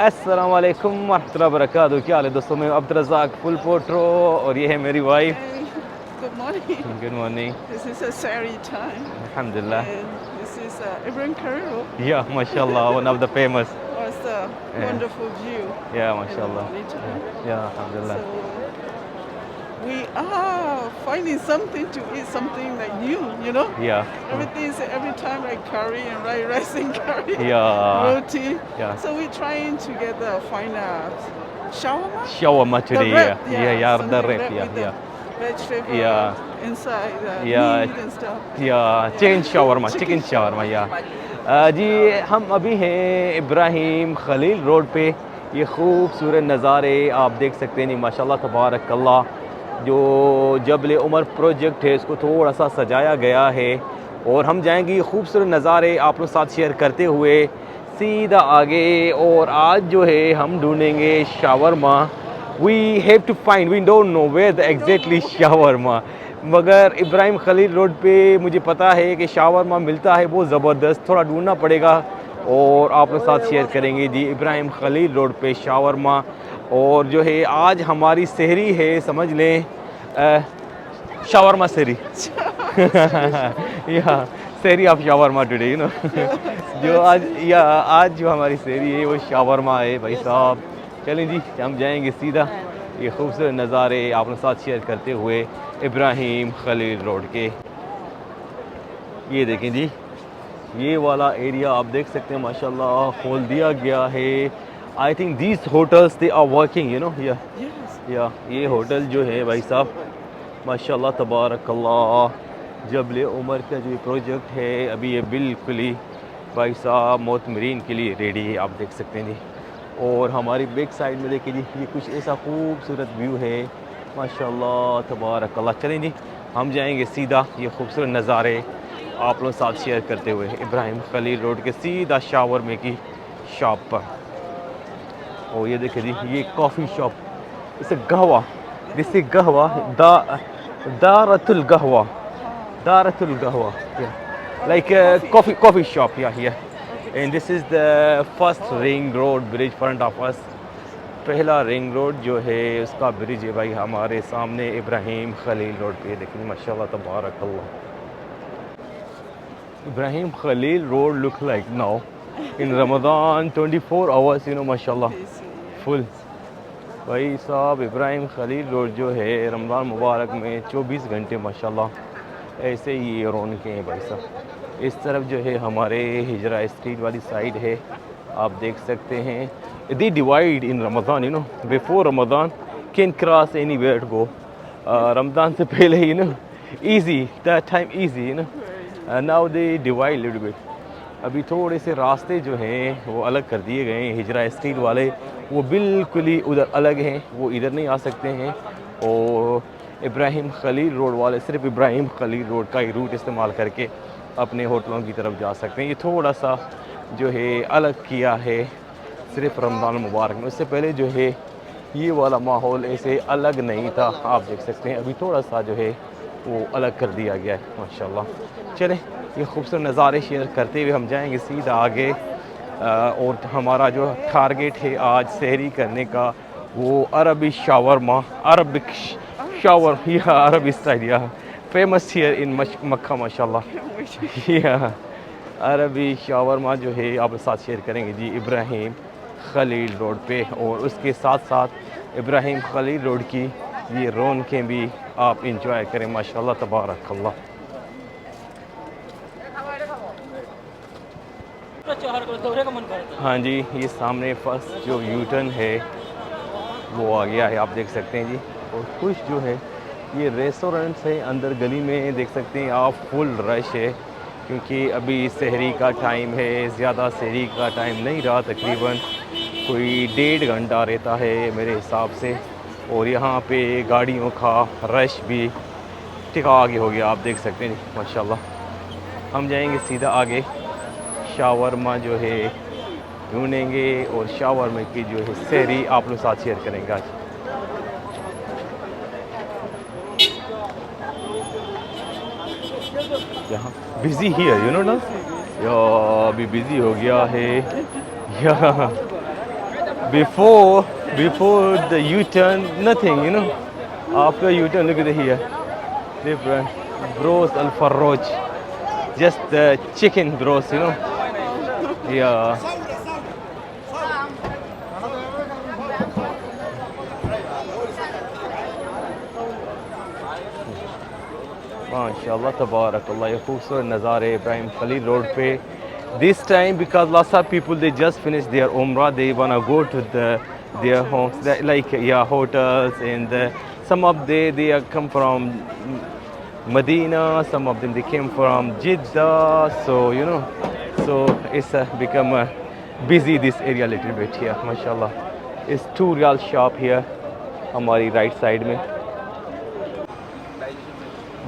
अस्सलाम वालेकुम वरहमतुल्लाहि वबरकातुहू। क्या हाल है दोस्तों, मैं अब्दुल रज़ाक फुल पोट्रो और ये है मेरी wife. Hey, good morning. Good morning. This is a Sari time, अल्हम्दुलिल्लाह। and this is Ibrahim Carrillo. या माशाल्लाह, one of the famous. What's a wonderful view या in the माशाल्लाह। morning time. या अल्हम्दुलिल्लाह। So we are finding something to eat, something like new, you know. या Everything is every time like curry and rice and curry, या roti. या So we're trying to find a shawarma, shawarma the today, wrap, yeah, the something wrap, wrapped with the yeah, vegetable yeah, inside, yeah, meat and stuff. या chicken shawarma, Chicken chicken shawarma, shawarma. या जी। हम अभी हैं Ibrahim Khalil road पे। ये खूबसूरत नज़ारे आप देख सकते हैं। माशाल्लाह तबारक अल्लाह। जो जबल उमर प्रोजेक्ट है इसको थोड़ा सा सजाया गया है और हम जाएंगे ये खूबसूरत नज़ारे आप लोग साथ शेयर करते हुए सीधा आगे। और आज जो है हम ढूंढेंगे shawarma. We have to find, we don't know where the exactly shawarma, मगर इब्राहिम खलील रोड पे मुझे पता है कि शावरमा मिलता है बहुत ज़बरदस्त। थोड़ा ढूंढना पड़ेगा और आप लोग साथ शेयर करेंगे जी इब्राहिम खलील रोड पे शावरमा। और जो है आज हमारी सहरी है, समझ लें शावरमा सहरी। या सहरी of shawarma today, you know. जो आज या आज जो हमारी सहरी है वो शावरमा है भाई साहब। चलें जी, हम जाएंगे सीधा ये खूबसूरत नज़ारे आप लोग साथ शेयर करते हुए इब्राहिम खलील रोड के। ये देखें जी, ये वाला एरिया आप देख सकते हैं माशाल्लाह खोल दिया गया है। I think these hotels they are working, you know. Yes. या ये होटल जो है भाई साहब माशाल्लाह तबारक अल्लाह जबल उमर का जो प्रोजेक्ट है अभी ये बिल्कुल ही भाई साहब मोतमरीन के लिए रेडी है, आप देख सकते हैं जी। और हमारी बैक साइड में देखिए जी, ये कुछ ऐसा खूबसूरत व्यू है माशाल्लाह तबारक अल्लाह। चलें जी, हम जाएंगे सीधा ये खूबसूरत नज़ारे आप लोग साथ शेयर करते हुए इब्राहिम खलील रोड के सीधा शावरमे की शॉप पर। और ये देखिए जी, ये कॉफ़ी शॉप, इसे कहवा, दिस इज कहवा दारतुल कहवा, दारतुल कहवा, like coffee shop, yeah. Okay. And this is the first ring road bridge front of us। पहला रिंग रोड जो है उसका ब्रिज है भाई हमारे सामने इब्राहिम खलील रोड पे। देखिए माशाल्लाह तबारक अल्लाह। Ibrahim Khalil road look like now in Ramzan 24 hours, you know, माशाल्लाह फुल। भाई साहब इब्राहिम खलील रोड जो है रमज़ान मुबारक में 24 घंटे माशाल्लाह ऐसे ही रौनकें हैं भाई साहब। इस तरफ जो है हमारे हिजरा स्ट्रीट वाली साइड है, आप देख सकते हैं। They divide in Ramzan, you know, before Ramzan can cross anywhere to go. Ramzan से पहले, you know, easy that time easy, you know. Now they divide little bit. अभी थोड़े से रास्ते जो हैं वो अलग कर दिए गए हैं। हिजरा स्ट्रीट वाले वो बिल्कुल ही उधर अलग हैं, वो इधर नहीं आ सकते हैं। और इब्राहिम खलील रोड वाले सिर्फ इब्राहिम खलील रोड का ही रूट इस्तेमाल करके अपने होटलों की तरफ जा सकते हैं। ये थोड़ा सा जो है अलग किया है सिर्फ रमज़ान मुबारक में। उससे पहले जो है ये वाला माहौल ऐसे अलग नहीं था, आप देख सकते हैं। अभी थोड़ा सा जो है वो अलग कर दिया गया है माशाल्लाह। चलें ये खूबसूरत नज़ारे शेयर करते हुए हम जाएंगे सीधा आगे। और हमारा जो टारगेट है आज सहरी करने का वो अरबी शावरमा, अरबिक शावर, या अरबी स्टाइल, या फेमस हियर इन मक्का माशाल्लाह। Can't wait. या अरबी शावरमा जो है आप साथ शेयर करेंगे जी इब्राहिम खलील रोड पे। और उसके साथ साथ इब्राहिम खलील रोड की ये रौनकें भी आप इंजॉय करें माशाल्लाह तबारक अल्लाह। हाँ जी, ये सामने फर्स्ट जो यूटर्न है वो आ गया है, आप देख सकते हैं जी। और कुछ जो है ये रेस्टोरेंट्स हैं अंदर गली में, देख सकते हैं आप, फुल रश है क्योंकि अभी सहरी का टाइम है। ज़्यादा सहरी का टाइम नहीं रहा, तकरीबन कोई 1.5 घंटा रहता है मेरे हिसाब से। और यहाँ पे गाड़ियों का रश भी टिका आगे हो गया, आप देख सकते हैं माशाल्लाह। हम जाएंगे सीधा आगे, शावरमा जो है ढूंढेंगे और शावरमा की जो है सहरी आप लोग साथ शेयर करेंगे आज। यहाँ बिज़ी हियर, यू नो ना, या अभी बिज़ी हो गया है। या Before the U-turn, nothing, you know. After U-turn, look at it here. Different. Bros Al Farroj. Just the chicken bros, you know. Yeah. माशाल्लाह तबारकल्लाह ये खूबसूरत नज़ारे इब्राहिम खलील रोड पे this time because lots of people they just finished their umrah they wanna go to their homes like yeah hotels and some of they are come from Medina some of them they came from Jeddah so you know so it's become busy this area a little bit here mashallah it's 2 Riyal shop here हमारी right side में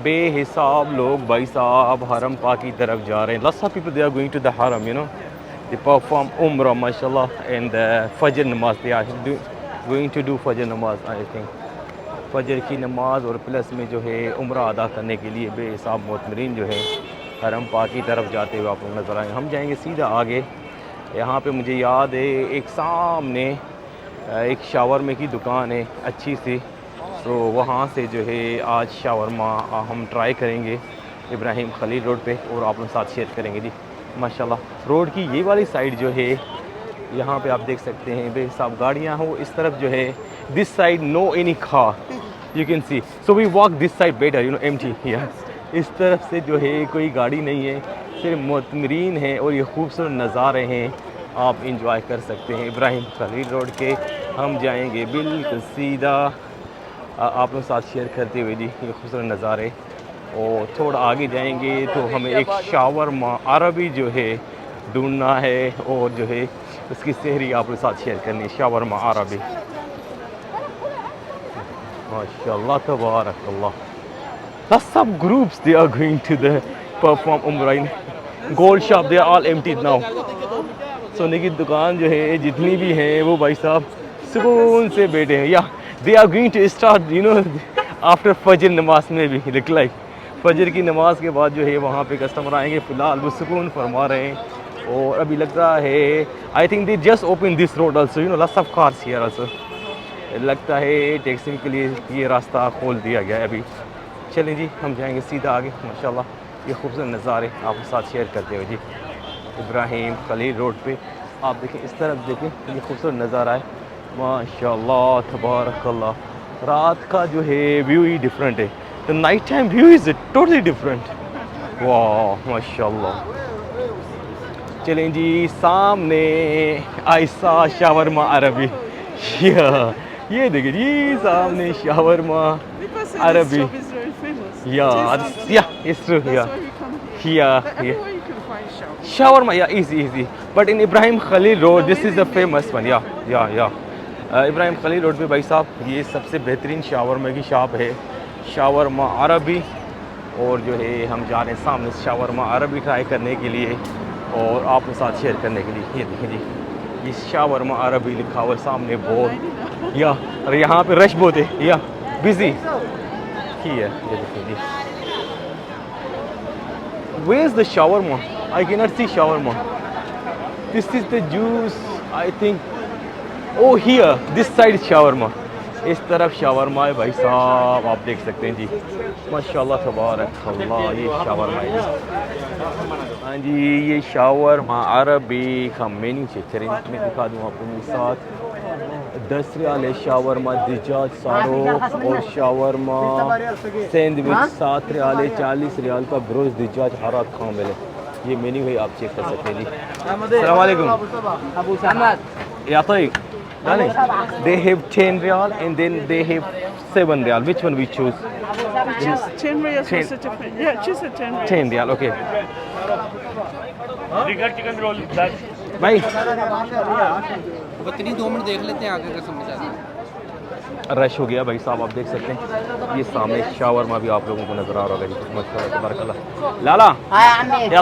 बेहिसाब लोग भाई साहब हरम पाक की तरफ जा रहे हैं lots of people they are going to the haram you know they perform umrah mashallah and fajr namaz they are going to do fajr namaz I think फजर की नमाज और प्लस में जो है उम्रा अदा करने के लिए बेहिसाब मोतमरीन जो है हरम पाक की तरफ जाते हुए आप लोग नज़र आएंगे हम जाएंगे सीधा आगे यहाँ पे मुझे याद है एक सामने एक शावरमे की दुकान है अच्छी सी तो वहाँ से जो है आज शावरमा हम ट्राई करेंगे इब्राहिम खलील रोड पे और आप लोग साथ शेयर करेंगे जी माशाल्लाह रोड की ये वाली साइड जो है यहाँ पे आप देख सकते हैं बेहिसाब गाड़ियाँ हो इस तरफ जो है this side no any car you can see so we walk this side better you know empty here इस तरफ से जो है कोई गाड़ी नहीं है सिर्फ मुतमरीन है और ये खूबसूरत नज़ारे हैं आप इंजॉय कर सकते हैं इब्राहिम खलील रोड के हम जाएंगे बिल्कुल सीधा आप लोग साथ शेयर करते हुए जी ये खूबसूरत नज़ारे और थोड़ा आगे जाएंगे तो हमें एक शावरमा अरबी जो है ढूंढना है और जो है उसकी सहरी आप लोग साथ शेयर करनी है शावरमा अरबी माशाल्लाह तबारकल्लाह lots of groups they are going to the perform umrah in gold shop they are all emptied now सोने की दुकान जो है जितनी भी हैं वो भाई साहब सुकून से बैठे हैं या they are going to start you know after फजर नमाज में भी look like फजर की नमाज के बाद जो है वहाँ पे कस्टमर आएंगे फ़िलहाल वो सुकून फरमा रहे हैं और अभी लग रहा है I think they just open this road also you know lots of cars here also लगता है टैक्सी के लिए ये रास्ता खोल दिया गया है अभी चलें जी हम जाएंगे सीधा आगे माशाल्लाह ये खूबसूरत नज़ारे आपके साथ शेयर करते हुए जी इब्राहिम खलील रोड पे आप देखें इस तरफ देखें ये खूबसूरत नज़ारा है माशाल्लाह तबारकल्लाह रात का जो है व्यू ही डिफरेंट है the night time view is totally different वाह माशाल्लाह चलें जी सामने आयशा शावरमा अरबी ये देखिए जी सामने शावरमा अरबी it's true shawarma easy but in Ibrahim Khalil Road this is the famous one Ibrahim Khalil road पे भाई साहब ये सबसे बेहतरीन शावरमा की शॉप है शावरमा अरबी और जो है हम जा रहे हैं सामने शावरमा अरबी ट्राई करने के लिए और आपके साथ शेयर करने के लिए ये देखिए जी ये शावरमा अरबी लिखा हुआ है सामने बोर्ड और यहाँ पे रश बहुत है बिजी ये देखिए जी where is the shawarma I cannot see shawarma this is the juice I think oh here this side is shawarma इस तरफ शावरमा है भाई साहब आप देख सकते हैं जी माशाल्लाह तबारकल्लाह ये शावरमा है हाँ जी ये शावरमा अरबी का मेन्यू चेक करें मैं दिखा दूँ आपको मेरे साथ 10 रियाल है शावरमा दिजाज सारो और शावरमा सैंडविच 7 रियाल है 40 रियाल का ब्रोज दिजाज हरा खामिल है ये मेन्यू है आप चेक कर सकते हैं जी अस्सलाम वालेकुम या तो they have 10 riyal and then they have 7 riyal which one we choose just 10 riyal is a different choose a 10 riyal 10 riyal okay chicken roll भाई बतनी 2 मिनट देख लेते हैं आगे का समझ आ जाएगा रश हो गया भाई साहब आप देख सकते हैं ये सामने शावरमा भी आप लोगों को नजर आ रहा होगा माशाल्लाह तबारकल्लाह लाला या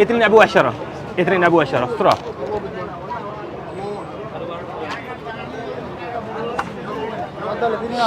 इतने अबू अशरा सुरा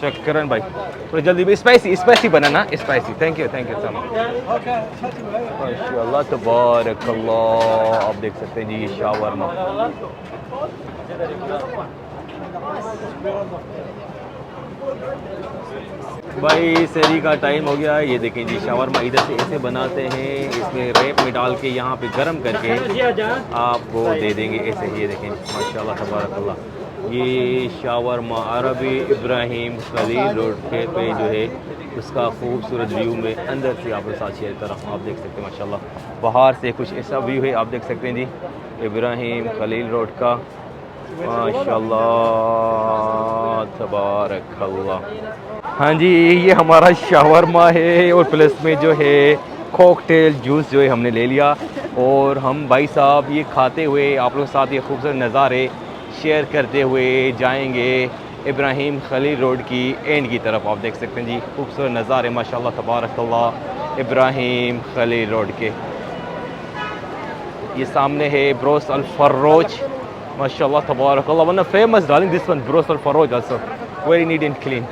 शक्करन भाई, थोड़ी जल्दी भी spicy banana, spicy. Thank you so much. माशाल्लाह तबारकल्लाह, आप देख सकते हैं जी ये शावरमा। भाई सहरी का टाइम हो गया, ये देखें जी शावरमा इधर से ऐसे बनाते हैं, इसमें रैप में डाल के यहाँ पे गरम करके आपको दे देंगे ऐसे। ये देखें माशाल्लाह तबारकल्लाह, ये शावरमा अरबी इब्राहिम खलील रोड पे जो है उसका खूबसूरत व्यू में अंदर से आपके साथ शेयर कर रहा हूँ। आप देख सकते हैं माशाल्लाह बाहर से कुछ ऐसा व्यू है, आप देख सकते हैं जी इब्राहिम खलील रोड का। माशाल्लाह तबारकल्लाह। हाँ जी, ये हमारा शावरमा है और प्लस में जो है कॉकटेल जूस जो है हमने ले लिया, और हम भाई साहब ये खाते हुए आप लोगों के साथ ये खूबसूरत नज़ारे शेयर करते हुए जाएंगे इब्राहिम खलील रोड की एंड की तरफ। आप देख सकते हैं जी खूबसूरत नज़ारे माशाल्लाह तबारकल्लाह इब्राहिम खलील रोड के। ये सामने है ब्रोस अल फर्रोज, माशाल्लाह तबारकल्लाह, one famous darling this one Bros Al Farooj also, very neat and clean.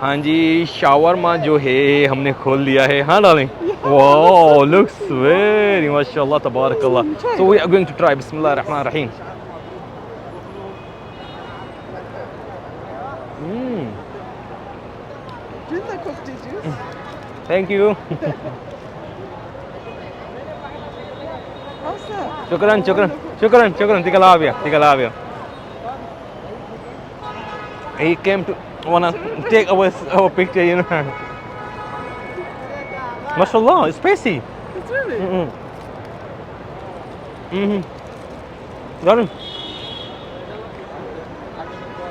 हाँ जी, शावरमा जो है हमने खोल लिया है। हाँ डार्लिंग, वाओ लुक्स वेरी माशाल्लाह तबारकल्लाह। So we are going to try, बिस्मिल्लाह रहमान रहीम। Drink the cocktail juice. Thank you. How's that? Shukran. Tika labia. He came to wanna take our picture, you know. Mashallah, it's spicy. It's really. Got him?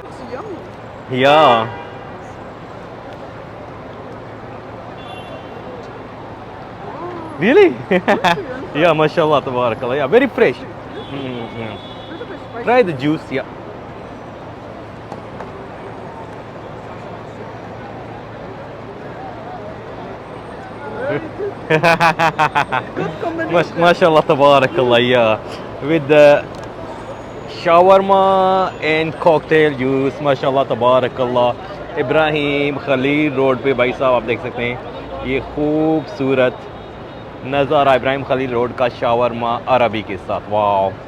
It's yummy. Yeah. Really? Yeah, mashallah, tabarakallah. Yeah, very fresh. Little bit spicy. Try the juice, yeah. Good combination. MashaAllah, tabarakallah, yeah. With the shawarma and cocktail juice, MashaAllah, tabarakallah. Ibrahim Khalil road पे भाई साहब आप देख सकते हैं ये खूबसूरत नज़ारा इब्राहिम खलील रोड का शावरमा अरबी के साथ। वाह।